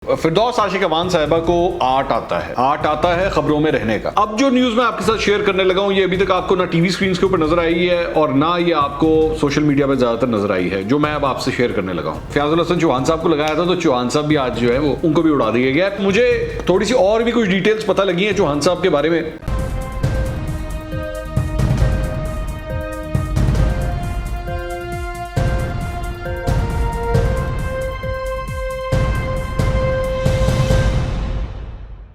फिरदौस आशिक अवान साहिबा को आर्ट आता है खबरों में रहने का। अब जो न्यूज मैं आपके साथ शेयर करने लगा हूं, ये अभी तक आपको ना टीवी स्क्रीन के ऊपर नजर आई है और ना ये आपको सोशल मीडिया पे ज्यादातर नजर आई है, जो मैं अब आपसे शेयर करने लगा हूं। फयाजुल हसन चौहान साहब को लगाया था, तो चौहान साहब भी आज जो है वो उनको भी उड़ा दिया गया। मुझे थोड़ी सी और भी कुछ डिटेल्स पता लगी है चौहान साहब के बारे में।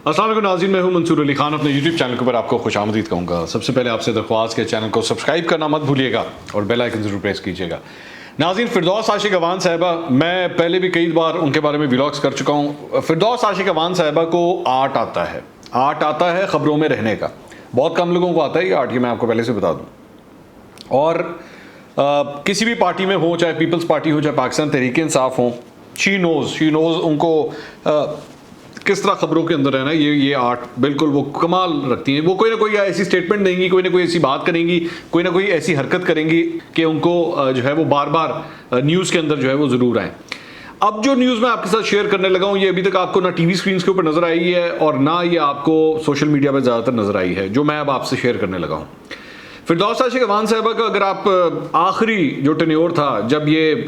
अस्सलाम वालेकुम नाज़रीन, मैं हूं मंसूर अली खान। अपने YouTube चैनल के ऊपर आपको खुशामदीद कहूँगा। सबसे पहले आपसे दरख्वास्त के चैनल को सब्सक्राइब करना मत भूलिएगा और बेल आइकन ज़रूर प्रेस कीजिएगा। नाज़रीन, फिरदौस आशिक अवान साहिबा, मैं पहले भी कई बार उनके बारे में व्लॉग्स कर चुका हूँ। फिरदौस आशिक अवान साहिबा को आर्ट आता है खबरों में रहने का। बहुत कम लोगों को आता है ये आर्ट, ये मैं आपको पहले से बता दूँ। और किसी भी पार्टी में हो, चाहे पीपल्स पार्टी हो, चाहे पाकिस्तान तहरीक इंसाफ हो, शी नोज़ उनको किस तरह खबरों के अंदर रहना है। ये आर्ट बिल्कुल वो कमाल रखती हैं। वो कोई ना कोई ऐसी स्टेटमेंट देंगी, कोई ना कोई ऐसी बात करेंगी, कोई ना कोई ऐसी हरकत करेंगी कि उनको जो है वो बार बार न्यूज़ के अंदर जो है वो ज़रूर आए। अब जो न्यूज़ मैं आपके साथ शेयर करने लगा हूँ, ये अभी तक आपको ना टीवी स्क्रीन के ऊपर नजर आई है और ना ये आपको सोशल मीडिया पर ज़्यादातर नजर आई है, जो मैं अब आपसे शेयर करने लगा हूँ। फिरदौस आशिक अवान साहिबा का अगर आप आखिरी जो टेन्योर था, जब ये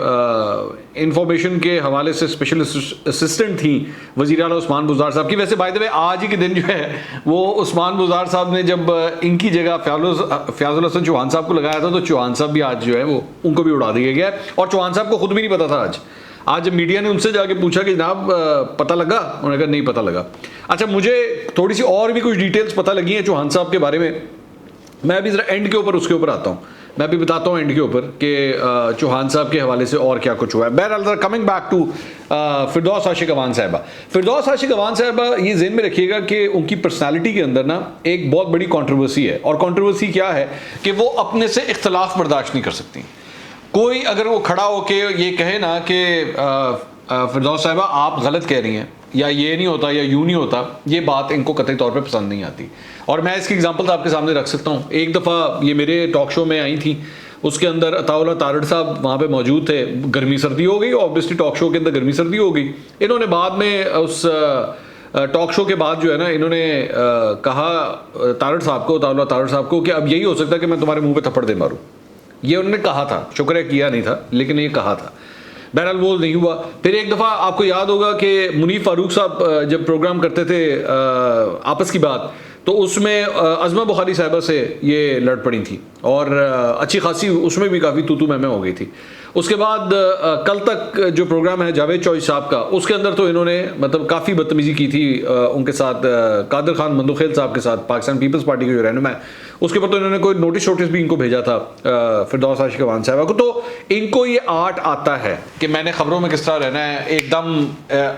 इंफॉर्मेशन के हवाले से स्पेशल असिस्टेंट थी वज़ीर आला उस्मान बुज़दार साहब की। वैसे बाय द वे आज ही के दिन जो है वो उस्मान बुज़दार साहब ने जब इनकी जगह फयाजुल हसन चौहान साहब को लगाया था, तो चौहान साहब भी आज जो है वो उनको भी उड़ा दिया गया। और चौहान साहब को खुद भी नहीं पता था। आज जब मीडिया ने उनसे जाके पूछा कि जनाब पता लगा, उन्होंने कहा नहीं पता लगा। अच्छा, मुझे थोड़ी सी और भी कुछ डिटेल्स पता लगी हैं चौहान साहब के बारे में। मैं अभी ज़रा एंड के ऊपर उसके ऊपर आता हूँ। मैं अभी बताता हूँ एंड के ऊपर कि चौहान साहब के हवाले से और क्या कुछ हुआ है। बहरहाल कमिंग बैक टू फिरदौस आशिक अवान साहिबा। फिरदौस आशिक अवान साहिबा, ये ज़हन में रखिएगा कि उनकी पर्सनालिटी के अंदर ना एक बहुत बड़ी कंट्रोवर्सी है। और कंट्रोवर्सी क्या है कि वो अपने से इख्तलाफ बर्दाश्त नहीं कर सकती। कोई अगर वो खड़ा होके ये कहे ना कि फिरदौस साहिबा आप गलत कह रही हैं, या ये नहीं होता या यूँ नहीं होता, ये बात इनको कतई तौर पे पसंद नहीं आती। और मैं इसकी एग्जांपल आपके सामने रख सकता हूँ। एक दफ़ा ये मेरे टॉक शो में आई थी, उसके अंदर अताउल्लाह तारड़ साहब वहाँ पे मौजूद थे। गर्मी सर्दी हो गई, ऑब्वियसली टॉक शो के अंदर गर्मी सर्दी हो गई। इन्होंने बाद में उस टॉक शो के बाद जो है ना, इन्होंने कहा तारड़ साहब को, अताउल्लाह तारड़ साहब को, कि अब यही हो सकता है कि मैं तुम्हारे मुँह पर थप्पड़ दे मारूँ। ये उन्होंने कहा था, शुक्र है किया नहीं था, लेकिन ये कहा था। बहरहाल वो नहीं हुआ। फिर एक दफ़ा आपको याद होगा कि मुनीफ फारूक साहब जब प्रोग्राम करते थे आपस की बात, तो उसमें अज़मा बुखारी साहिबा से ये लड़ पड़ी थी और अच्छी खासी उसमें भी काफ़ी तू मैं हो गई थी। उसके बाद कल तक जो प्रोग्राम है जावेद चौधरी साहब का, उसके अंदर तो इन्होंने मतलब काफ़ी बदतमीज़ी की थी उनके साथ, कादर खान मंदोखेल साहब के साथ, पाकिस्तान पीपल्स पार्टी के जो रहनुमा है। उसके ऊपर तो इन्होंने कोई नोटिस भी इनको भेजा था फिरदौस आशिक अवान साहिबा को। तो इनको ये आर्ट आता है कि मैंने खबरों में किस तरह रहना है एकदम।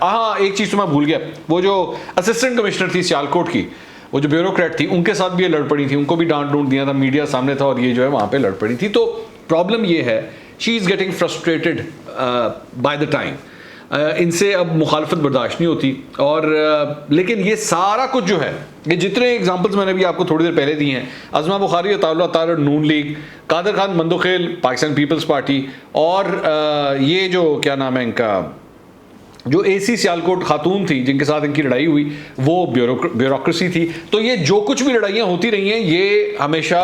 हाँ, एक चीज़ तो मैं भूल गया, वो जो असिस्टेंट कमिश्नर थी सियालकोट की, वो जो ब्यूरोक्रेट थी, उनके साथ भी ये लड़ पड़ी थी। उनको भी डांट डूंट दिया था, मीडिया सामने था और ये जो है वहाँ पे लड़ पड़ी थी। तो प्रॉब्लम ये है, she is getting frustrated by the time. इनसे अब मुखालफत बर्दाश्त नहीं होती। और लेकिन ये सारा कुछ जो है, ये जितने एग्जांपल्स मैंने भी आपको थोड़ी देर पहले दिए हैं, Azma Bukhari, Ataullah Tarar Noon league, Qadir Khan Mandokhel Pakistan peoples party, और ये जो क्या नाम है इनका, जो एसी सियालकोट खातून थी जिनके साथ इनकी लड़ाई हुई, वो ब्यूरोक्रेसी थी। तो ये जो कुछ भी लड़ाइयाँ होती रही हैं, ये हमेशा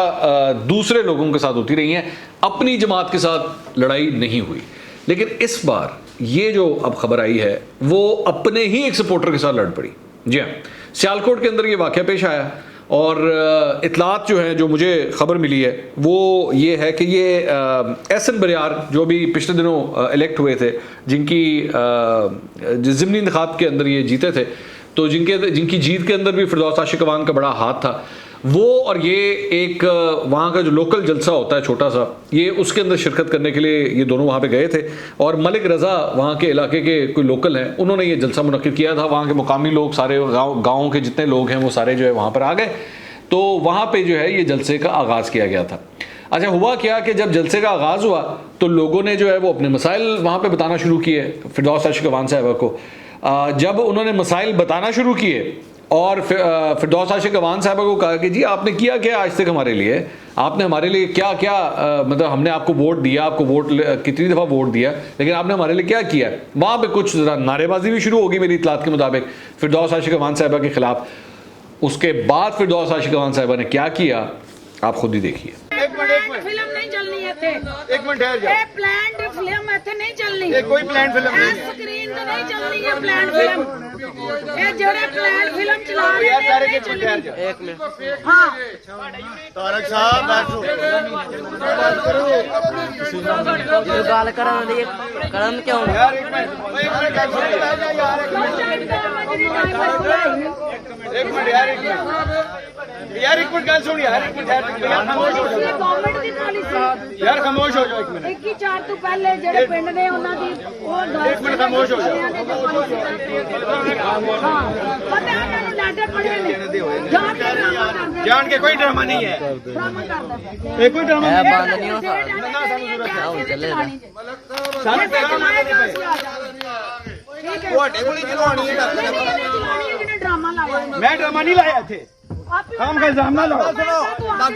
दूसरे लोगों के साथ होती रही हैं, अपनी जमात के साथ लड़ाई नहीं हुई। लेकिन इस बार ये जो अब खबर आई है, वो अपने ही एक सपोर्टर के साथ लड़ पड़ी। जी हाँ, सियालकोट के अंदर ये वाक़या पेश आया और इतलात जो है, जो मुझे खबर मिली है, वो ये है कि ये एहसन बरियार जो भी पिछले दिनों इलेक्ट हुए थे, जिनकी ज़िमनी इंतखाब के अंदर ये जीते थे, तो जिनकी जीत के अंदर भी फिरदौस आशिक अवान का बड़ा हाथ था, वो और ये एक वहाँ का जो लोकल जलसा होता है छोटा सा, ये उसके अंदर शिरकत करने के लिए ये दोनों वहाँ पे गए थे। और मलिक रज़ा वहाँ के इलाके के कोई लोकल हैं, उन्होंने ये जलसा मुनक्किद किया था। वहाँ के मुकामी लोग, सारे गाँव के जितने लोग हैं, वो सारे जो है वहाँ पर आ गए। तो वहाँ पर जो है ये जलसे का आगाज़ किया गया था। अच्छा, हुआ क्या कि जब जलसे का आगाज़ हुआ तो लोगों ने जो है वो अपने मसाइल वहाँ पर बताना शुरू किए फिरदौस आशिक अवान साहिबा को। जब उन्होंने मसाइल बताना शुरू किए और फिरदौस आशिक अवान साहिबा को कहा कि जी आपने किया क्या आज तक हमारे लिए, आपने हमारे लिए क्या क्या मतलब हमने आपको वोट दिया, आपको वोट कितनी दफ़ा वोट दिया, लेकिन आपने हमारे लिए क्या किया है। वहाँ पे कुछ ज़रा नारेबाजी भी शुरू होगी मेरी इतलात के मुताबिक फिरदौस आशिक अवान साहिबा के ख़िलाफ़। उसके बाद फिरदौस आशिक अवान साहिबा ने क्या किया आप खुद ही देखिए। फिल्म नहीं चलनी है थे, एक मिनट ठहर जाओ। ये प्लान्ड फिल्म है थे नहीं चलनी, ये कोई प्लान फिल्म नहीं है। स्क्रीन तो नहीं चलनी है प्लान्ड फिल्म, ये जेड़े प्लान्ड फिल्म चला रहे यार हैं तारक नहीं एक मिनट ठहर चलनी। जाओ। एक मिनट हाँ तारक साहब बैठो। गाल करम क्यों यार एक मिनट गल सुनो यार, एक मिनट यार, एक मिनट यार, एक मिनट गल सुन यार, एक मिनट ठहर यार, खामोश हो जाओ गवर्नमेंट की पॉलिसी यार, खामोश हो जाओ एक मिनट। 21/4 ਤੋਂ ਪਹਿਲੇ ਜਿਹੜੇ ਪਿੰਡ ਨੇ ਉਹਨਾਂ ਦੀ ਉਹ ਇੱਕ ਮਿੰਟ ਖਾਮੋਸ਼ ਹੋ ਜਾਓ। ਹਾਂ ਪਤਾ ਹੈ ਉਹਨਾਂ ਨੂੰ ਲੈਟਰ ਪੜੇ ਨੇ ਜਾਣ ਕੇ ਡਰਾਮਾ ਕਰਦੇ जान के कोई ड्रामा नहीं है, ਡਰਾਮਾ ਕਰਦੇ ये कोई ड्रामा नहीं है। बंद नहीं हो सानू तेरा ठीक है ਤੁਹਾਡੇ ਕੋਲ ਹੀ ਚਲਵਾਉਣੀ ਹੈ। ਜਿਹਨੇ ਡਰਾਮਾ ਲਾਇਆ ਹੈ मैं ड्रामा नहीं लाया थे, ਆਪ ਹੀ काम का इल्जाम ना लाओ।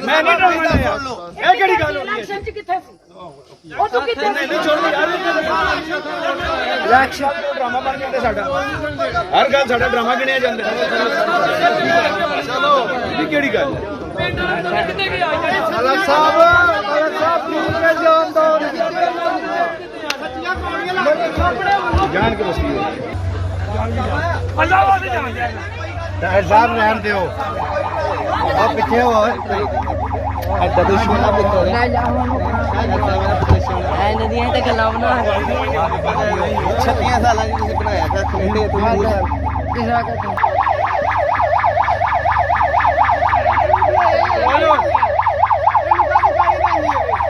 मैं नहीं ड्रामा लाया। ये केड़ी गल हो रही है? ਇਲੈਕਸ਼ਨ ਚ ਕਿੱਥੇ ਸੀ ਉਹ ਤੂੰ ਕਿੱਥੇ ਸੀ नहीं छोड़ यार, इलेक्शन ड्रामा बन जाता साडा, हर गल साडा ड्रामा गिणिया जांदा। चलो ये केड़ी गल है? अलग साहब प्लीज के जान दो, जान के बस ताहिर साहब रहन दो, आप पीछे हो नदियां ते गल्लां बना 36 साल की बनाया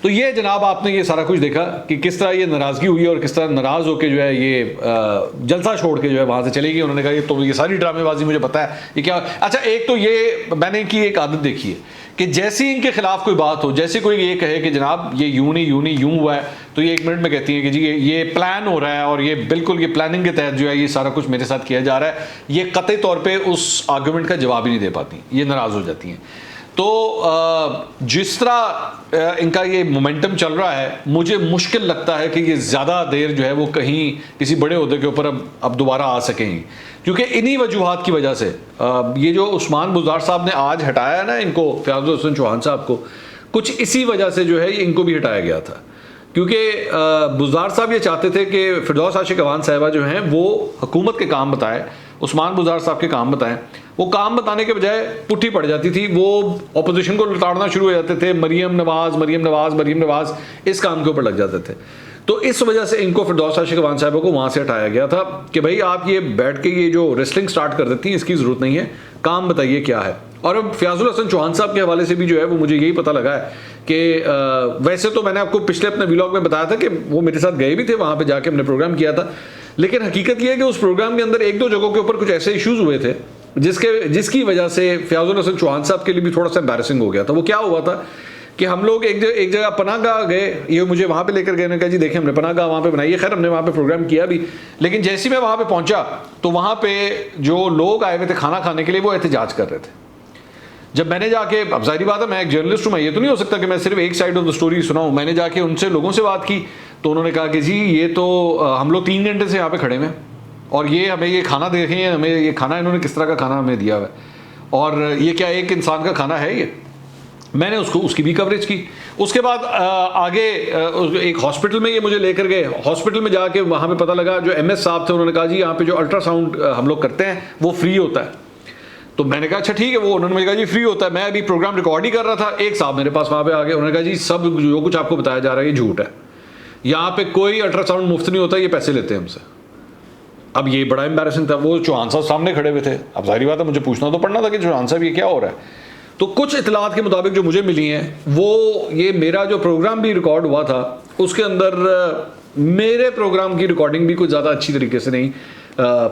तो ये जनाब आपने ये सारा कुछ देखा कि किस तरह ये नाराज़गी हुई और किस तरह नाराज़ होकर जो है ये जलसा छोड़ के जो है वहाँ से चली गई। उन्होंने कहा ये तो ये सारी ड्रामेबाजी मुझे पता है ये क्या। अच्छा एक तो ये मैंने इनकी एक आदत देखी है कि जैसे ही इनके खिलाफ कोई बात हो, जैसे कोई ये कहे कि जनाब ये यूं नहीं यूं हुआ है, तो ये 1 मिनट में कहती हैं कि जी ये प्लान हो रहा है और ये बिल्कुल ये प्लानिंग के तहत जो है ये सारा कुछ मेरे साथ किया जा रहा है। ये कतई तौर पे उस आर्गूमेंट का जवाब ही नहीं दे पाती, ये नाराज़ हो जाती हैं। तो जिस तरह इनका ये मोमेंटम चल रहा है, मुझे मुश्किल लगता है कि ये ज़्यादा देर जो है वो कहीं किसी बड़े ओहदे के ऊपर अब दोबारा आ सकेंगे, क्योंकि इन्हीं वजूहात की वजह से ये जो उस्मान बुज़दार साहब ने आज हटाया ना इनको, फ़याज़ुल हसन चौहान साहब को, कुछ इसी वजह से जो है इनको भी हटाया गया था। क्योंकि बुज़दार साहब ये चाहते थे कि फिरदौस आशिक अवान साहिबा जो हैं वो हुकूमत के काम बताएं, उस्मान बुज़दार साहब के काम बताएं। वो काम बताने के बजाय पुट्ठी पड़ जाती थी, वो अपोजिशन को लताड़ना शुरू हो जाते थे, मरियम नवाज़ इस काम के ऊपर लग जाते थे। तो इस वजह से इनको फिरदौस आशिक अवान साहिबा को वहाँ से हटाया गया था कि भाई आप ये बैठ के ये जो रेसलिंग स्टार्ट कर देती हैं इसकी ज़रूरत नहीं है, काम बताइए क्या है। और अब फ़याज़ुल हसन चौहान साहब के हवाले से भी जो है वो मुझे यही पता लगा है कि वैसे तो मैंने आपको पिछले अपने व्लॉग में बताया था कि वो मेरे साथ गए भी थे, वहाँ पे जाके हमने प्रोग्राम किया था, लेकिन हकीकत ये है कि उस प्रोग्राम के अंदर 1-2 जगहों के ऊपर कुछ ऐसे इश्यूज़ हुए थे जिसकी वजह से फ़याज़ुल हसन चौहान साहब के लिए भी थोड़ा सा एम्बैरेसिंग हो गया था। वो क्या हुआ था कि हम लोग एक जगह पनाहगाह गए, ये मुझे वहाँ पे लेकर गए, ने कहा जी देखें हमने पनाहगाह वहाँ पे बनाई है। खैर हमने वहाँ पे प्रोग्राम किया भी, लेकिन जैसे ही मैं वहाँ पे पहुँचा तो वहाँ पे जो लोग आए हुए थे खाना खाने के लिए वो एहतजाज कर रहे थे। जब मैंने जाके, अब जाहिर बात है मैं एक जर्नलिस्ट हूँ, मैं ये तो नहीं हो सकता कि मैं सिर्फ एक साइड ऑफ द स्टोरी सुनाऊँ। मैंने जाके उनसे लोगों से बात की तो उन्होंने कहा कि जी ये तो हम लोग 3 घंटे से यहाँ पे खड़े हैं और ये हमें ये खाना देखें, हमें ये खाना इन्होंने किस तरह का खाना हमें दिया हुआ है और ये क्या एक इंसान का खाना है ये। मैंने उसकी भी कवरेज की। उसके बाद आगे एक हॉस्पिटल में ये मुझे लेकर गए। हॉस्पिटल में जाके वहाँ पे पता लगा जो MS साहब थे उन्होंने कहा जी यहाँ पे जो अल्ट्रासाउंड हम लोग करते हैं वो फ्री होता है। तो मैंने कहा अच्छा ठीक है, वो उन्होंने मुझे कहा जी फ्री होता है। मैं अभी प्रोग्राम रिकॉर्ड ही कर रहा था, एक साहब मेरे पास वहाँ पे आ गए, उन्होंने कहा जी सब जो कुछ आपको बताया जा रहा है ये झूठ है, यहाँ पे कोई अल्ट्रासाउंड मुफ्त नहीं होता, ये पैसे लेते हैं हमसे। अब ये बड़ा एम्बैरेसिंग था, वो चौहान साहब सामने खड़े हुए थे। अब जाहिर बात है मुझे पूछना तो पड़ना था कि चौहान साहब ये क्या हो रहा है। तो कुछ इतलात के मुताबिक जो मुझे मिली हैं वो ये मेरा जो प्रोग्राम भी रिकॉर्ड हुआ था उसके अंदर मेरे प्रोग्राम की रिकॉर्डिंग भी कुछ ज़्यादा अच्छी तरीके से नहीं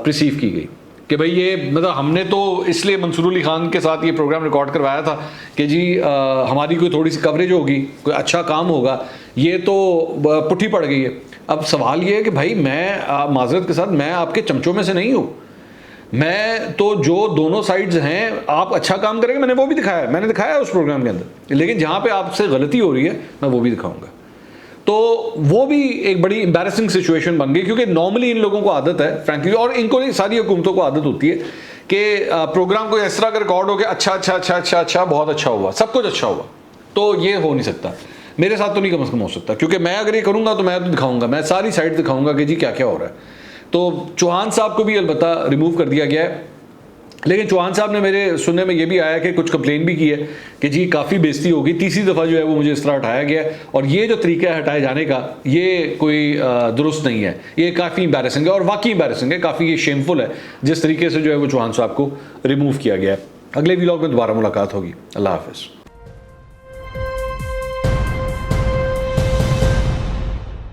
प्रिसीव की गई कि भाई ये मतलब हमने तो इसलिए मंसूर अली खान के साथ ये प्रोग्राम रिकॉर्ड करवाया था कि जी हमारी कोई थोड़ी सी कवरेज होगी, कोई अच्छा काम होगा, ये तो पुट्ठी पड़ गई है। अब सवाल ये है कि भाई मैं माजरत के साथ मैं आपके चमचों में से नहीं हूँ, मैं तो जो दोनों साइड्स हैं, आप अच्छा काम करेंगे, मैंने वो भी दिखाया है, मैंने दिखाया है उस प्रोग्राम के अंदर, लेकिन जहाँ पे आपसे गलती हो रही है मैं वो भी दिखाऊंगा। तो वो भी एक बड़ी एम्बैरेसिंग सिचुएशन बन गई, क्योंकि नॉर्मली इन लोगों को आदत है फ्रैंकली, और इनको नहीं, सारी हुकूमतों को आदत होती है कि प्रोग्राम को इस तरह का रिकॉर्ड हो गया, अच्छा अच्छा अच्छा अच्छा अच्छा, बहुत अच्छा हुआ, सब कुछ अच्छा हुआ। तो ये हो नहीं सकता, मेरे साथ तो नहीं कम से कम हो सकता, क्योंकि मैं अगर ये करूँगा तो मैं तो दिखाऊंगा, मैं सारी साइड दिखाऊंगा कि जी क्या क्या हो रहा है। तो चौहान साहब को भी अलबत्ता रिमूव कर दिया गया है, लेकिन चौहान साहब ने मेरे सुनने में ये भी आया कि कुछ कंप्लेन भी की है कि जी काफ़ी बेइज्जती होगी, तीसरी दफ़ा जो है वो मुझे इस तरह हटाया गया है, और ये जो तरीका है हटाए जाने का, ये कोई दुरुस्त नहीं है, ये काफ़ी एम्बैरेसिंग है, और वाकई एम्बैरेसिंग है, काफ़ी ये शेमफुल है जिस तरीके से जो है वो चौहान साहब को रिमूव किया गया है। अगले व्लॉग में दोबारा मुलाकात होगी। अल्लाह हाफ़िज़।